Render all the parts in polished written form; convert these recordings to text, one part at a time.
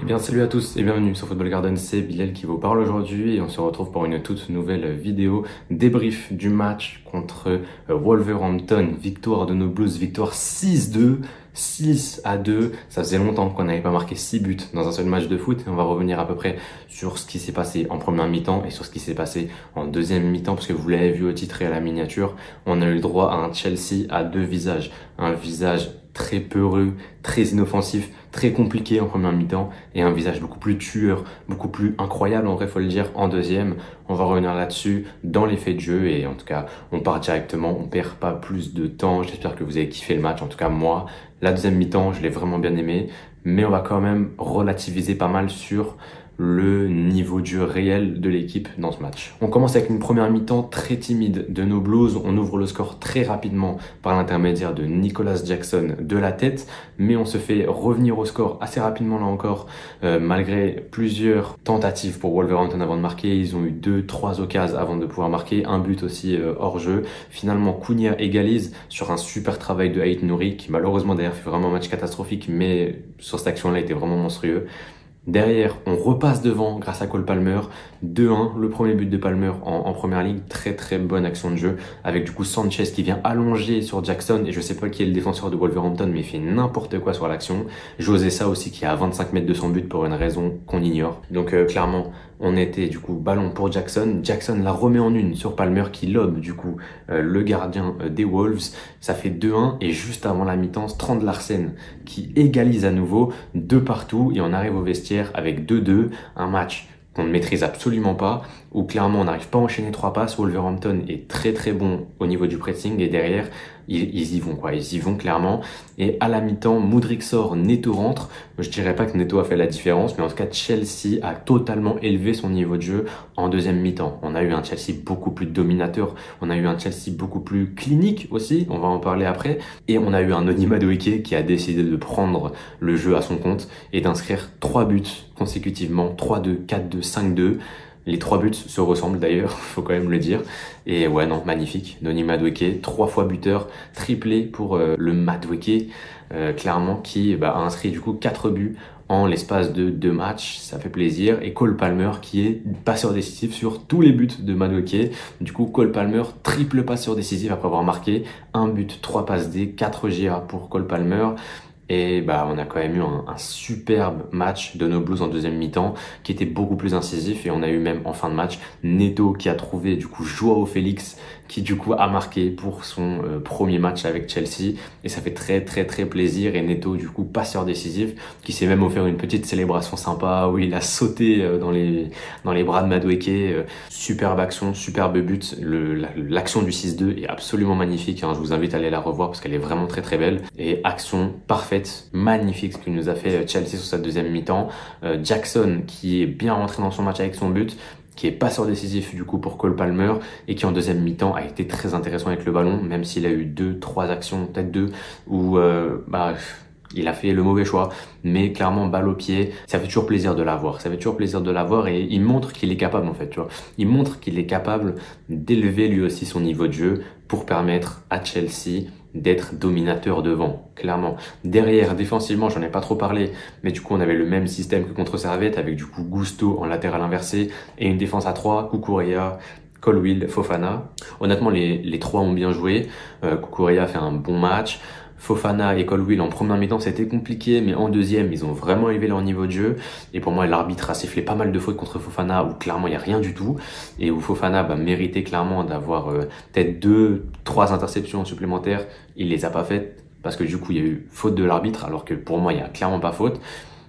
Eh bien, salut à tous et bienvenue sur Football Garden, c'est Bilal qui vous parle aujourd'hui et on se retrouve pour une toute nouvelle vidéo débrief du match contre Wolverhampton. Victoire de nos Blues, victoire 6-2, 6-2. Ça faisait longtemps qu'on n'avait pas marqué 6 buts dans un seul match de foot et on va revenir à peu près sur ce qui s'est passé en première mi-temps et sur ce qui s'est passé en deuxième mi-temps parce que vous l'avez vu au titre et à la miniature, on a eu le droit à un Chelsea à deux visages. Un visage très peureux, très inoffensif, très compliqué en première mi-temps et un visage beaucoup plus tueur, beaucoup plus incroyable en vrai faut le dire en deuxième. On va revenir là-dessus dans les faits de jeu et en tout cas on part directement, on perd pas plus de temps. J'espère que vous avez kiffé le match, en tout cas moi la deuxième mi-temps je l'ai vraiment bien aimé, mais on va quand même relativiser pas mal sur le niveau de jeu réel de l'équipe dans ce match. On commence avec une première mi-temps très timide de nos Blues. On ouvre le score très rapidement par l'intermédiaire de Nicolas Jackson de la tête, mais on se fait revenir au score assez rapidement là encore, malgré plusieurs tentatives pour Wolverhampton avant de marquer. Ils ont eu 2-3 occasions avant de pouvoir marquer, un but aussi hors jeu. Finalement, Cunha égalise sur un super travail de Aït-Nouri qui malheureusement d'ailleurs fait vraiment un match catastrophique, mais sur cette action-là était vraiment monstrueux. Derrière, on repasse devant grâce à Cole Palmer, 2-1, le premier but de Palmer en première ligue, très très bonne action de jeu, avec du coup Sanchez qui vient allonger sur Jackson, et je sais pas qui est le défenseur de Wolverhampton, mais il fait n'importe quoi sur l'action. José Ça aussi qui est à 25 mètres de son but pour une raison qu'on ignore. Donc clairement, on était du coup ballon pour Jackson. Jackson la remet en une sur Palmer qui lobe du coup le gardien des Wolves. Ça fait 2-1 et juste avant la mi-temps, Strand Larsen qui égalise à nouveau 2 partout et on arrive au vestiaire avec 2-2. Un match qu'on ne maîtrise absolument pas, où clairement on n'arrive pas à enchaîner 3 passes. Wolverhampton est très très bon au niveau du pressing et derrière ils y vont quoi, ils y vont clairement. Et à la mi-temps, Mudryk sort, Neto rentre. Je dirais pas que Neto a fait la différence, mais en tout cas Chelsea a totalement élevé son niveau de jeu en deuxième mi-temps. On a eu un Chelsea beaucoup plus dominateur, on a eu un Chelsea beaucoup plus clinique aussi, on va en parler après, et on a eu un Noni Madueke qui a décidé de prendre le jeu à son compte et d'inscrire 3 buts consécutivement, 3-2, 4-2, 5-2. Les 3 buts se ressemblent d'ailleurs, faut quand même le dire. Et ouais, non, magnifique. Noni Madueke, 3 fois buteur, triplé pour le Madueke, clairement, qui a inscrit du coup 4 buts en l'espace de 2 matchs. Ça fait plaisir. Et Cole Palmer qui est passeur décisif sur tous les buts de Madueke. Du coup, Cole Palmer, triple passeur décisif après avoir marqué 1 but, 3 passes D, 4 GA pour Cole Palmer. Et on a quand même eu un superbe match de nos Blues en deuxième mi-temps qui était beaucoup plus incisif et on a eu même en fin de match Neto qui a trouvé du coup Joao Félix qui du coup a marqué pour son premier match avec Chelsea et ça fait très très très plaisir. Et Neto du coup passeur décisif qui s'est même offert une petite célébration sympa où il a sauté dans les bras de Madueke. Superbe action, superbe but. L'action du 6-2 est absolument magnifique, hein. Je vous invite à aller la revoir parce qu'elle est vraiment très très belle et action parfaite, magnifique ce que nous a fait Chelsea sur sa deuxième mi-temps. Jackson qui est bien rentré dans son match avec son but, qui est passeur décisif du coup pour Cole Palmer et qui en deuxième mi-temps a été très intéressant avec le ballon, même s'il a eu 2-3 actions, peut-être 2, où il a fait le mauvais choix, mais clairement balle au pied, ça fait toujours plaisir de l'avoir, ça fait toujours plaisir de l'avoir et il montre qu'il est capable en fait, tu vois. Il montre qu'il est capable d'élever lui aussi son niveau de jeu pour permettre à Chelsea d'être dominateur devant, clairement. Derrière, défensivement, j'en ai pas trop parlé, mais du coup, on avait le même système que contre Servette avec du coup Gusto en latéral inversé et une défense à 3, Cucurella, Colwill, Fofana. Honnêtement, les 3 ont bien joué. Cucurella a fait un bon match. Fofana et Colwill en première mi-temps c'était compliqué, mais en deuxième ils ont vraiment élevé leur niveau de jeu et pour moi l'arbitre a sifflé pas mal de fautes contre Fofana où clairement il n'y a rien du tout et où Fofana méritait clairement d'avoir peut-être 2-3 interceptions supplémentaires. Il les a pas faites parce que du coup il y a eu faute de l'arbitre alors que pour moi il n'y a clairement pas faute.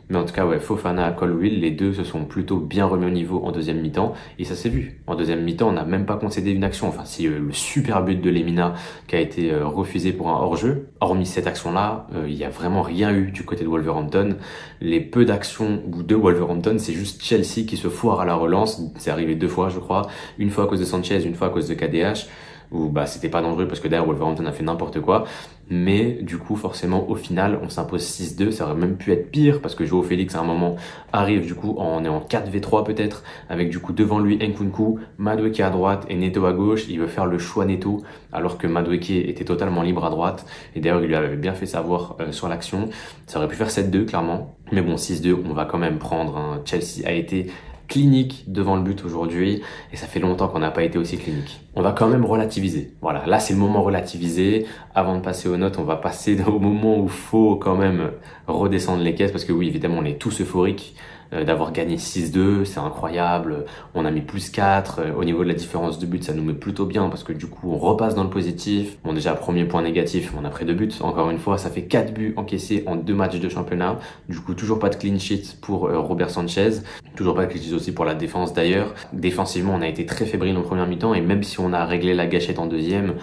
Mais en tout cas, ouais, Fofana, Colwill, les deux se sont plutôt bien remis au niveau en deuxième mi-temps. Et ça s'est vu. En deuxième mi-temps, on n'a même pas concédé une action. Enfin, c'est le super but de Lemina qui a été refusé pour un hors-jeu. Hormis cette action-là, il n'y a vraiment rien eu du côté de Wolverhampton. Les peu d'actions de Wolverhampton, c'est juste Chelsea qui se foire à la relance. C'est arrivé 2 fois, je crois. Une fois à cause de Sanchez, une fois à cause de KDH. Où c'était pas dangereux parce que derrière Wolverhampton a fait n'importe quoi. mais du coup forcément au final on s'impose 6-2, ça aurait même pu être pire parce que Joao Félix à un moment arrive du coup, on est en 4v3 peut-être, avec du coup devant lui Nkunku, Madueke à droite et Neto à gauche. Il veut faire le choix Neto alors que Madueke était totalement libre à droite, et d'ailleurs il lui avait bien fait savoir sur l'action. Ça aurait pu faire 7-2 clairement, mais bon 6-2 on va quand même prendre, hein. Chelsea a été clinique devant le but aujourd'hui, et ça fait longtemps qu'on n'a pas été aussi clinique. On va quand même relativiser. Voilà, là c'est le moment relativiser. Avant de passer aux notes, on va passer au moment où faut quand même redescendre les caisses, parce que oui, évidemment, on est tous euphoriques d'avoir gagné 6-2, c'est incroyable. On a mis plus 4. Au niveau de la différence de but, ça nous met plutôt bien parce que du coup, on repasse dans le positif. Bon, déjà, premier point négatif, on a pris 2 buts. Encore une fois, ça fait 4 buts encaissés en 2 matchs de championnat. Du coup, toujours pas de clean sheet pour Robert Sanchez. Toujours pas de clean sheet aussi pour la défense d'ailleurs. Défensivement, on a été très fébrile en première mi-temps, et même si on a réglé la gâchette en deuxième,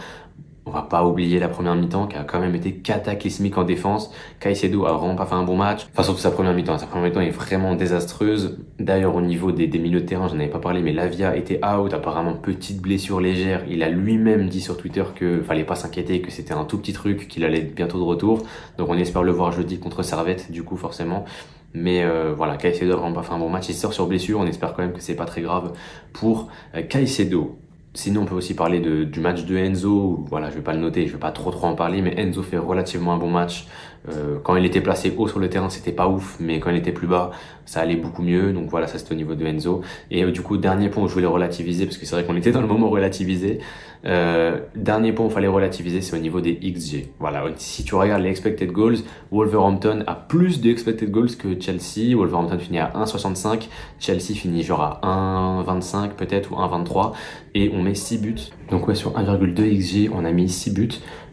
on va pas oublier la première mi-temps qui a quand même été cataclysmique en défense. Caicedo a vraiment pas fait un bon match. Enfin, surtout sa première mi-temps. Sa première mi-temps est vraiment désastreuse. D'ailleurs, au niveau des milieux de terrain, j'en avais pas parlé, mais Lavia était out. Apparemment, petite blessure légère. Il a lui-même dit sur Twitter que fallait pas s'inquiéter, que c'était un tout petit truc, qu'il allait être bientôt de retour. Donc, on espère le voir jeudi contre Servette, du coup, forcément. Mais voilà, Caicedo a vraiment pas fait un bon match. Il sort sur blessure. On espère quand même que c'est pas très grave pour Caicedo. Sinon, on peut aussi parler du match de Enzo. Voilà, je vais pas le noter, je vais pas trop en parler, mais Enzo fait relativement un bon match. Quand il était placé haut sur le terrain, c'était pas ouf, mais quand il était plus bas, ça allait beaucoup mieux. Donc voilà, ça c'était au niveau de Enzo. Et du coup, dernier point où je voulais relativiser, parce que c'est vrai qu'on était dans le moment relativisé. Dernier point où il fallait relativiser, c'est au niveau des XG. Voilà, si tu regardes les expected goals, Wolverhampton a plus de expected goals que Chelsea. Wolverhampton finit à 1,65, Chelsea finit genre à 1,25 peut-être, ou 1,23, et on met 6 buts. Donc ouais, sur 1,2 XG, on a mis 6 buts.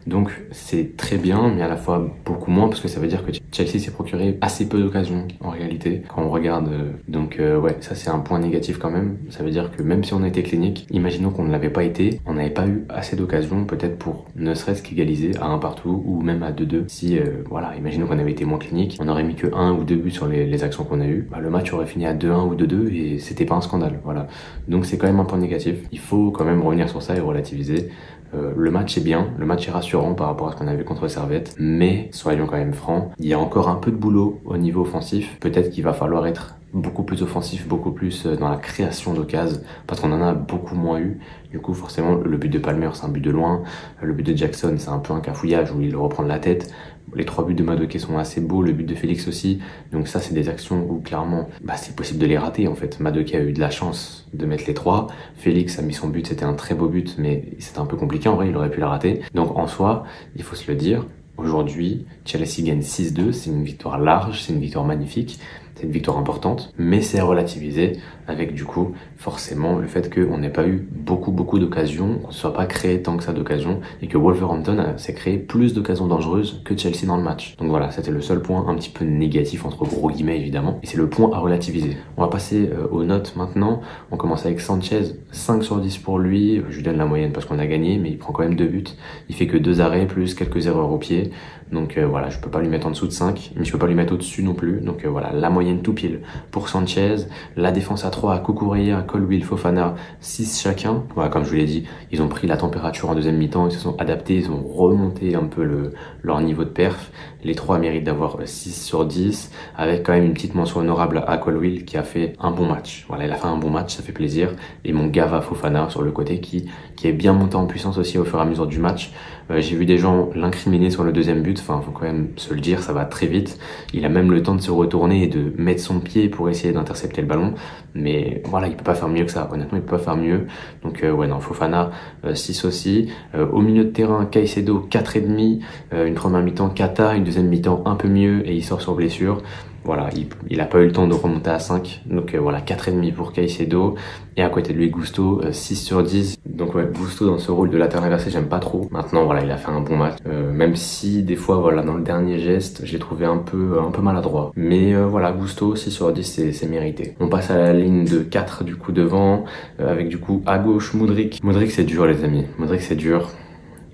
Donc c'est très bien, mais à la fois beaucoup moins, parce que ça veut dire que Chelsea s'est procuré assez peu d'occasions en réalité quand on regarde. Donc ouais, ça c'est un point négatif quand même. Ça veut dire que même si on a été clinique, imaginons qu'on ne l'avait pas été, on n'avait pas eu assez d'occasions peut-être pour ne serait-ce qu'égaliser à 1 partout ou même à 2-2. Si voilà, imaginons qu'on avait été moins clinique, on aurait mis que 1 ou 2 buts sur les actions qu'on a eues, bah, le match aurait fini à 2-1 ou 2-2 et c'était pas un scandale. Voilà. Donc c'est quand même un point négatif. Il faut quand même revenir sur ça et relativiser. Le match est bien, le match est rassurant par rapport à ce qu'on avait contre Servette, mais soyons quand même francs, il y a encore un peu de boulot au niveau offensif. Peut-être qu'il va falloir être beaucoup plus offensif, beaucoup plus dans la création d'occasions, parce qu'on en a beaucoup moins eu. Du coup, forcément, le but de Palmer, c'est un but de loin. Le but de Jackson, c'est un peu un cafouillage où il reprend de la tête. Les 3 buts de Madueke sont assez beaux, le but de Félix aussi. Donc ça, c'est des actions où clairement, c'est possible de les rater en fait. Madueke a eu de la chance de mettre les 3. Félix a mis son but, c'était un très beau but, mais c'était un peu compliqué en vrai, il aurait pu la rater. Donc en soi, il faut se le dire, aujourd'hui, Chelsea gagne 6-2, c'est une victoire large, c'est une victoire magnifique. C'est une victoire importante, mais c'est à relativiser avec du coup forcément le fait qu'on n'ait pas eu beaucoup d'occasions, qu'on ne soit pas créé tant que ça d'occasions, et que Wolverhampton s'est créé plus d'occasions dangereuses que Chelsea dans le match. Donc voilà, c'était le seul point un petit peu négatif entre gros guillemets évidemment, et c'est le point à relativiser. On va passer aux notes maintenant. On commence avec Sanchez, 5 sur 10 pour lui. Je lui donne la moyenne parce qu'on a gagné, mais il prend quand même 2 buts. Il fait que 2 arrêts plus quelques erreurs au pied. Donc voilà, je peux pas lui mettre en dessous de 5, mais je peux pas lui mettre au-dessus non plus. Donc voilà, la moyenne tout pile pour Sanchez. La défense à 3 à Cucurella, Colwill, Fofana, 6 chacun. Voilà, comme je vous l'ai dit, ils ont pris la température en deuxième mi-temps, ils se sont adaptés, ils ont remonté un peu leur niveau de perf. Les 3 méritent d'avoir 6 sur 10, avec quand même une petite mention honorable à Colwill qui a fait un bon match. Voilà, il a fait un bon match, ça fait plaisir. Et mon Gava Fofana sur le côté qui est bien monté en puissance aussi au fur et à mesure du match. J'ai vu des gens l'incriminer sur le deuxième but, enfin faut quand même se le dire, ça va très vite. Il a même le temps de se retourner et de mettre son pied pour essayer d'intercepter le ballon, mais voilà, il peut pas faire mieux que ça, honnêtement il peut pas faire mieux. Donc ouais non, Fofana 6 aussi. Au milieu de terrain, Caicedo 4,5, une première mi-temps cata, une deuxième mi-temps un peu mieux et il sort sur blessure. Voilà, il a pas eu le temps de remonter à 5. Donc voilà, 4,5 pour Caicedo. Et à côté de lui, Gusto, 6 sur 10. Donc ouais, Gusto dans ce rôle de latéral inversé, j'aime pas trop. Maintenant, voilà, il a fait un bon match. Même si des fois, voilà, dans le dernier geste, j'ai trouvé un peu maladroit. Mais voilà, Gusto, 6 sur 10, c'est mérité. On passe à la ligne de 4 du coup devant. Avec du coup à gauche, Mudryk. Mudryk, c'est dur les amis. Mudryk, c'est dur.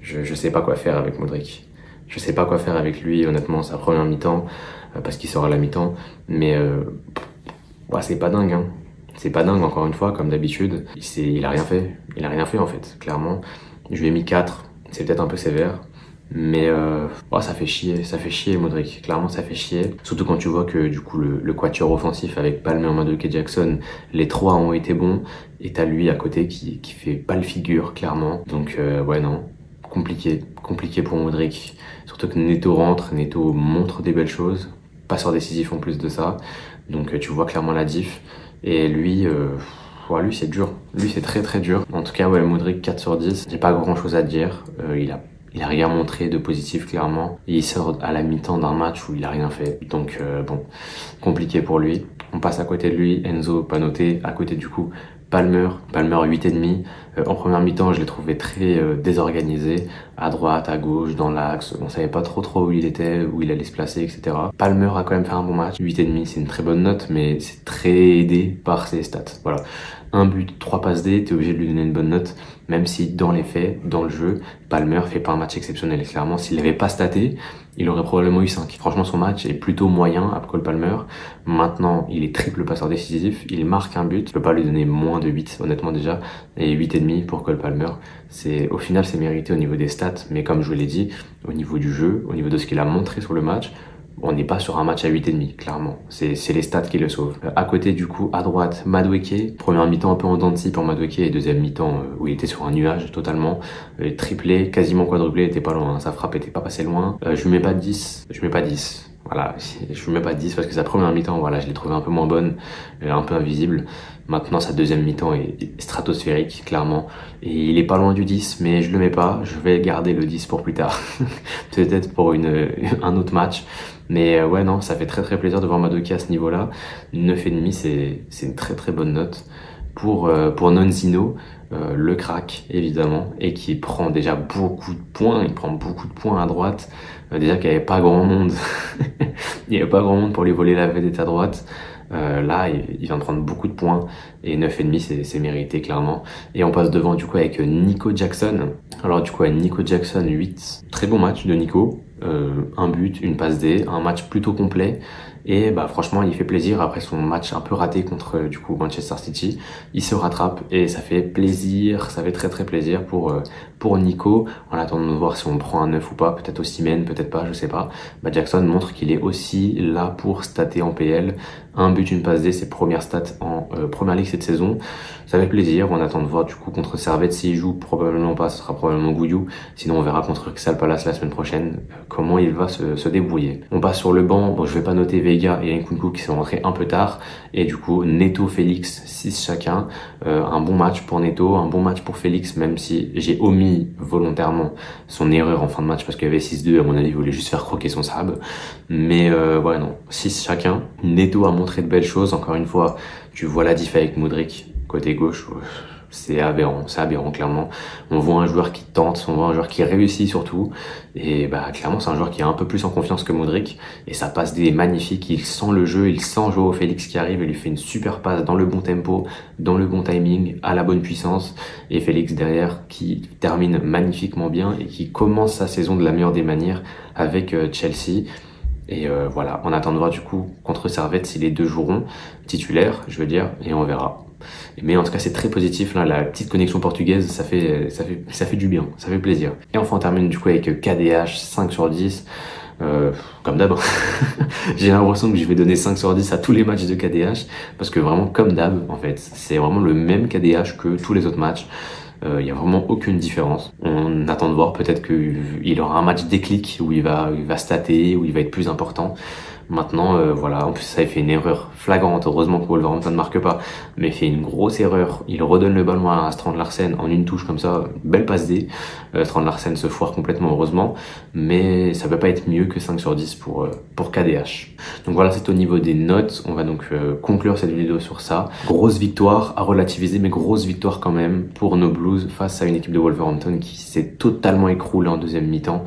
Je sais pas quoi faire avec Mudryk. Je sais pas quoi faire avec lui, honnêtement, sa première mi-temps. Parce qu'il sort à la mi-temps, mais ouais, c'est pas dingue, hein. C'est pas dingue, encore une fois, comme d'habitude. Il a rien fait en fait, clairement. Je lui ai mis 4, c'est peut-être un peu sévère, Mais ça fait chier Modric, clairement ça fait chier. Surtout quand tu vois que du coup le quatuor offensif avec Palmer, Madueke et Jackson, les trois ont été bons. Et t'as lui à côté qui fait pas le figure, clairement. Donc ouais non, compliqué pour Modric. Surtout que Neto rentre, Neto montre des belles choses. Passeur décisif en plus de ça. Donc tu vois clairement la diff. Et lui... lui c'est dur, lui c'est très dur. En tout cas ouais, Modric 4 sur 10, j'ai pas grand chose à dire. Il a rien montré de positif clairement. Et il sort à la mi-temps d'un match où il a rien fait. Donc bon, compliqué pour lui. On passe à côté de lui, Enzo pas noté. À côté du coup, Palmer 8,5. En première mi-temps, je l'ai trouvé très désorganisé. À droite, à gauche, dans l'axe. On savait pas trop où il était, où il allait se placer, etc. Palmer a quand même fait un bon match. 8,5, c'est une très bonne note, mais c'est très aidé par ses stats. Voilà. Un but, 3 passes D, t'es obligé de lui donner une bonne note, même si dans les faits, dans le jeu, Palmer fait pas un match exceptionnel. Clairement, s'il l'avait pas staté, il aurait probablement eu 5. Franchement, son match est plutôt moyen à Cole Palmer. Maintenant, il est triple passeur décisif, il marque un but. Je peux pas lui donner moins de 8, honnêtement déjà. Et 8,5 pour Cole Palmer. Au final, c'est mérité au niveau des stats, mais comme je vous l'ai dit, au niveau du jeu, au niveau de ce qu'il a montré sur le match, on n'est pas sur un match à 8,5, clairement. C'est les stats qui le sauvent. À côté, du coup, à droite, Madueke. Première mi-temps un peu en dents de scie pour Madueke et deuxième mi-temps où il était sur un nuage totalement. Triplé, quasiment quadruplé, il était pas loin. Sa frappe était pas passée loin. Je lui mets pas 10. Je mets pas 10. Voilà, je lui mets pas 10 parce que sa première mi-temps, voilà, je l'ai trouvé un peu moins bonne, un peu invisible. Maintenant, sa deuxième mi-temps est stratosphérique, clairement. Et il est pas loin du 10, mais je le mets pas. Je vais garder le 10 pour plus tard. Peut-être pour un autre match. Mais ouais, non, ça fait très plaisir de voir Madueke à ce niveau-là. 9,5, c'est une très bonne note. Pour Nonzino, le crack, évidemment, et qui prend déjà beaucoup de points. Il prend beaucoup de points à droite. Déjà qu'il n'y avait pas grand monde. Il n'y avait pas grand monde pour lui voler la vedette à droite. Là, il vient de prendre beaucoup de points et 9,5 c'est mérité clairement. Et on passe devant du coup avec Nico Jackson. Alors du coup avec Nico Jackson 8, très bon match de Nico. Un but, une passe D, un match plutôt complet. Et bah franchement il fait plaisir après son match un peu raté contre du coup Manchester City. Il se rattrape et ça fait plaisir, ça fait très plaisir pour Nico. En attendant de voir si on prend un 9 ou pas, peut-être au Osimhen, peut-être pas, je sais pas. Bah Jackson montre qu'il est aussi là pour stater en PL. Un but, une passe D, ses premières stats en Première Ligue cette saison. Ça fait plaisir, on attend de voir du coup contre Servette s'il joue, probablement pas, ce sera probablement Goudiou. Sinon on verra contre Crystal Palace la semaine prochaine comment il va se débrouiller. On passe sur le banc, bon je vais pas noter Veiga et Nkunku qui sont rentrés un peu tard. Et du coup Neto, Félix, 6 chacun. Un bon match pour Neto, un bon match pour Félix, même si j'ai omis volontairement son erreur en fin de match parce qu'il y avait 6-2, à mon avis il voulait juste faire croquer son sable. Mais ouais non, 6 chacun. Neto a montré de belles choses, encore une fois, tu vois la diff avec Modric, côté gauche, c'est aberrant clairement. On voit un joueur qui tente, on voit un joueur qui réussit surtout, et bah clairement c'est un joueur qui est un peu plus en confiance que Modric, et ça passe des magnifiques, il sent le jeu, il sent Joao Félix qui arrive et lui fait une super passe dans le bon tempo, dans le bon timing, à la bonne puissance, et Félix derrière qui termine magnifiquement bien et qui commence sa saison de la meilleure des manières avec Chelsea. Et voilà, on attend de voir du coup contre Servette si les deux joueront titulaires, je veux dire, et on verra. Mais en tout cas, c'est très positif, là, la petite connexion portugaise, ça fait du bien, ça fait plaisir. Et enfin, on termine du coup avec KDH, 5 sur 10. Comme d'hab, j'ai l'impression que je vais donner 5 sur 10 à tous les matchs de KDH, parce que vraiment, comme d'hab, en fait, c'est vraiment le même KDH que tous les autres matchs. Il y a vraiment aucune différence. On attend de voir, peut-être qu'il aura un match déclic où il va stater, où il va être plus important. Maintenant, voilà, en plus ça il fait une erreur flagrante, heureusement que Wolverhampton ne marque pas, mais il fait une grosse erreur, il redonne le ballon à Strand Larsen en une touche comme ça, belle passe D, Strand Larsen se foire complètement heureusement, mais ça peut pas être mieux que 5 sur 10 pour KDH. Donc voilà, c'est au niveau des notes, on va donc conclure cette vidéo sur ça. Grosse victoire à relativiser, mais grosse victoire quand même pour nos Blues face à une équipe de Wolverhampton qui s'est totalement écroulée en deuxième mi-temps.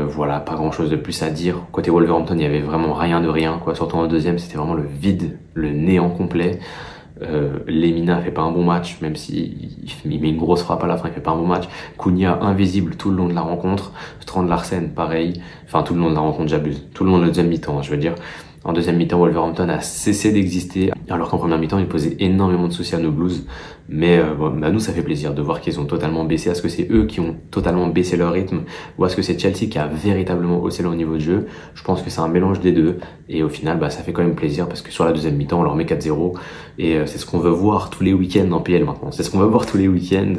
Voilà, pas grand chose de plus à dire. Côté Wolverhampton, il y avait vraiment rien de rien, quoi. Surtout en deuxième, c'était vraiment le vide, le néant complet. Lemina fait pas un bon match, même si il met une grosse frappe à la fin, il fait pas un bon match. Cunha invisible tout le long de la rencontre. Strand Larsen, pareil. Enfin, tout le long de la rencontre, j'abuse. Tout le long de la deuxième mi-temps, je veux dire. En deuxième mi-temps, Wolverhampton a cessé d'exister, alors qu'en première mi-temps, ils posaient énormément de soucis à nos Blues. Mais bon, nous, ça fait plaisir de voir qu'ils ont totalement baissé. Est-ce que c'est eux qui ont totalement baissé leur rythme ou est-ce que c'est Chelsea qui a véritablement haussé leur niveau de jeu? Je pense que c'est un mélange des deux. Et au final, ça fait quand même plaisir parce que sur la deuxième mi-temps, on leur met 4-0. Et c'est ce qu'on veut voir tous les week-ends en PL maintenant. C'est ce qu'on veut voir tous les week-ends.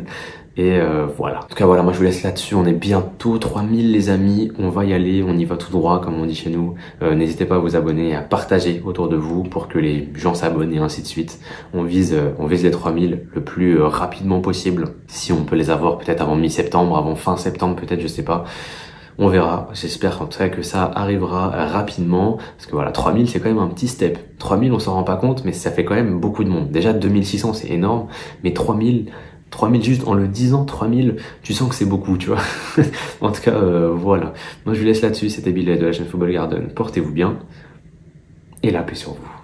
Et voilà. En tout cas, voilà, moi je vous laisse là-dessus. On est bientôt 3000 les amis. On va y aller, on y va tout droit comme on dit chez nous. N'hésitez pas à vous abonner et à partager autour de vous pour que les gens s'abonnent et ainsi de suite. On vise les 3000 le plus rapidement possible. Si on peut les avoir peut-être avant mi-septembre, avant fin septembre peut-être, je sais pas. On verra. J'espère en tout cas que ça arrivera rapidement. Parce que voilà, 3000 c'est quand même un petit step. 3000 on s'en rend pas compte mais ça fait quand même beaucoup de monde. Déjà 2600 c'est énorme. Mais 3000 juste en le disant, 3000, tu sens que c'est beaucoup, tu vois. En tout cas, voilà. Moi, je vous laisse là-dessus. C'était Bilal de la chaîne Football Garden. Portez-vous bien et la paix sur vous.